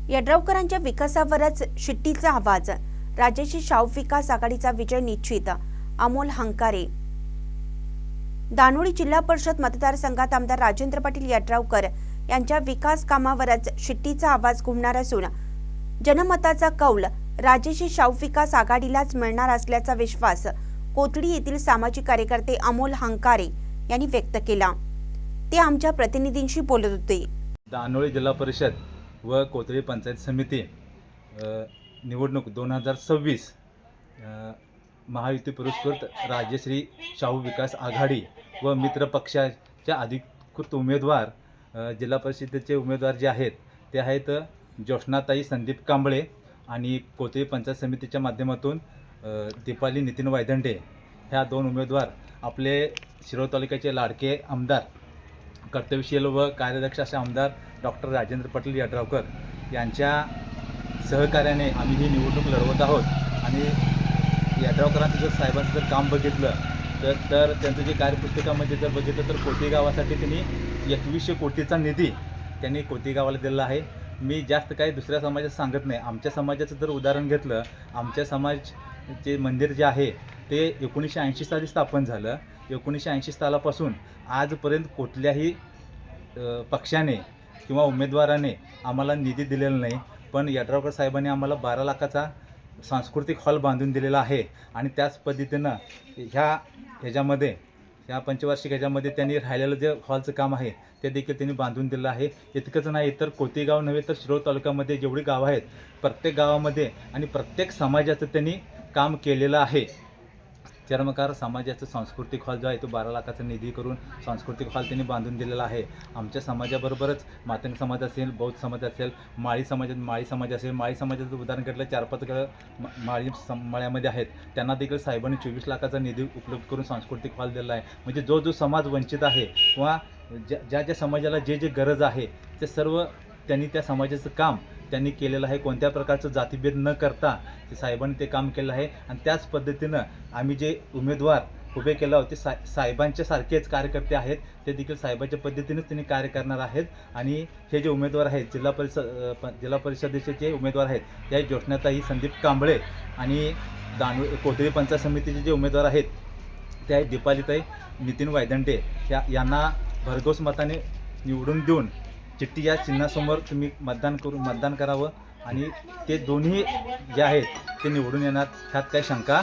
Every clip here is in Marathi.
यड्रावकरांच्या विकासावरच शिट्टीचा आवाज। राजर्षी शाहू विकास आघाडीचा विजय निश्चित। अमोल हंकारे। दानोळी जिल्हा परिषद मतदारसंघात आमदार राजेंद्र पाटील यड्रावकर यांच्या विकास कामावरच शिट्टीचा आवाज घुमणार असून जनमताचा कौल राजर्षी शाहू विकास आघाडीलाच मिळणार असल्याचा विश्वास कोथळी येथील सामाजिक कार्यकर्ते अमोल हंकारे यांनी व्यक्त केला। ते आमच्या प्रतिनिधींशी बोलत होते। दानोळी जिल्हा परिषद व कोथळी पंचायत समिती निवडणूक 2026 महायुती पुरस्कृत राजश्री शाहू विकास आघाडी व मित्र पक्षाच्या अधिकृत उमेदवार जिल्हा परिषदेचे उमेदवार जे आहेत ते आहेत ज्योत्स्नाताई संदीप कांबळे आणि कोथळी पंचायत समितीच्या माध्यमातून दीपाली नितीन वायदंडे ह्या दोन उमेदवार आपले शिरोळ तालुक्याचे लाडके आमदार कर्तव्यशील व कार्यदक्ष असे आमदार डॉक्टर राजेंद्र पाटील यड्रावकर यांच्या सहकार्याने आम्ही ही निवडणूक लढवत आहोत। आणि यड्रावकरांचं जर साहेबांचं जर काम बघितलं तर त्यांचं जे कार्यपुस्तकामध्ये जर बघितलं तर कोथळी गावासाठी त्यांनी 2100 कोटीचा निधी त्यांनी कोथळी गावाला दिलेला आहे। मी जास्त काही दुसऱ्या समाजाचं सांगत नाही। आमच्या समाजाचं जर उदाहरण घेतलं, आमच्या समाजचे मंदिर जे आहे ते 1980 साली स्थापन झालं। 1980 सालापासून आजपर्यंत कुठल्याही पक्षाने किंवा उमेदवाराने आम्हाला निधी दिलेला नाही, पण यड्रावकर साहेबांनी आम्हाला 12 लाखाचा सांस्कृतिक हॉल बांधून दिलेला आहे। आणि त्याच पद्धतीनं ह्याच्यामध्ये ह्या पंचवार्षिक ह्याच्यामध्ये त्यांनी राहिलेलं जे हॉलचं काम आहे ते देखील त्यांनी बांधून दिलं आहे। इतकंच नाही तर कोथळी गाव नव्हे तर शिरोळ तालुक्यामध्ये जेवढी गावं आहेत प्रत्येक गावामध्ये आणि प्रत्येक समाजाचं त्यांनी काम केलेलं आहे। चर्मकार समाजाचं सांस्कृतिक हॉल जो आहे तो 12 लाखाचा निधी करून सांस्कृतिक हॉल त्यांनी बांधून दिलेला आहे। आमच्या समाजाबरोबरच मातंग समाज असेल, बौद्ध समाज असेल, माळी समाज असेल, माळी समाजाचं उदाहरण घेतलं 4-5 माळी माळ्यामध्ये आहेत त्यांना देखील साहेबांनी 24 लाखाचा निधी उपलब्ध करून सांस्कृतिक हॉल दिलेला आहे। म्हणजे जो समाज वंचित आहे किंवा ज्या समाजाला जे गरज आहे ते सर्व त्यांनी त्या समाजाचं काम त्यांनी केलेलं आहे। कोणत्या प्रकारचं जातीभेद न करता ते साहेबांनी ते काम केलं आहे। आणि त्याच पद्धतीनं आम्ही जे उमेदवार उभे केले होते साहेबांच्या सारखेच कार्यकर्ते आहेत, ते देखील साहेबांच्या पद्धतीनेच त्यांनी कार्य करणार आहेत। आणि हे जे उमेदवार आहेत जिल्हा परिषदेचे जे उमेदवार आहेत त्या ज्योत्स्नाताई संदीप कांबळे आणि कोथळी पंचायत समितीचे जे उमेदवार आहेत ते आहेत दीपालीताई नितीन वायदंडे यांना भरघोस मताने निवडून देऊन चिठ्ठी या चिन्हासमोर तुम्ही मतदान करावं आणि ते दोन्ही जे आहेत ते निवडून येणार, ह्यात काही शंका।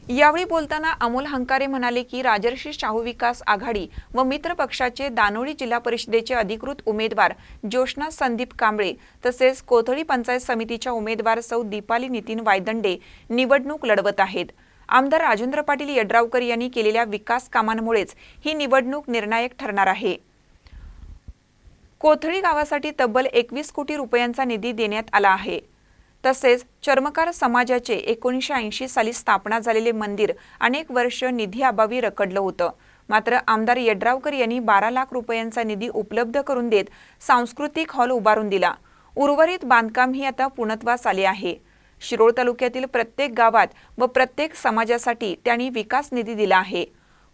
यावेळी बोलताना अमोल हंकारे म्हणाले की राजर्षी शाहू विकास आघाडी व मित्र पक्षाचे दानोळी जिल्हा परिषदेचे अधिकृत उमेदवार ज्योत्स्ना संदीप कांबळे तसेच कोथळी पंचायत समितीच्या उमेदवार सौ दीपाली नितीन वायदंडे निवडणूक लढवत आहेत। आमदार राजेंद्र पाटील यड्रावकर यांनी केलेल्या विकास कामांमुळेच ही निवडणूक निर्णायक ठरणार आहे। कोथळी गावासाठी तब्बल 21 कोटी रुपयांचा निधी देण्यात आला आहे। तसेच चर्मकार समाजाचे 1980 साली स्थापना झालेले मंदिर अनेक वर्ष निधीअभावी रखडलं होतं। मात्र आमदार यड्रावकर यांनी 12 लाख रुपयांचा निधी उपलब्ध करून देत सांस्कृतिक हॉल उभारून दिला। उर्वरित बांधकाम ही आता पूर्णत्वास आले आहे। शिरोळ तालुक्यातील प्रत्येक गावात व प्रत्येक समाजासाठी त्यांनी विकास निधी दिला आहे।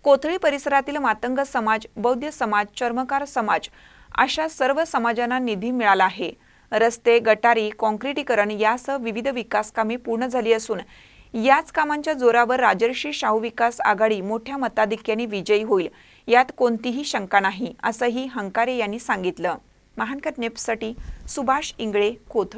कोथळी परिसरातील मातंग समाज, बौद्ध समाज, चर्मकार समाज अशा सर्व समाजांना निधी मिळाला आहे। रस्ते, गटारी, काँक्रिटीकरण यासह विविध विकास कामे पूर्ण झाली असून याच कामांच्या जोरावर राजर्षी शाहू विकास आघाडी मोठ्या मताधिक्याने विजयी होईल, यात कोणतीही शंका नाही, असंही हंकारे यांनी सांगितलं। महानकर न्यूजसाठी सुभाष इंगळे, कोथळी।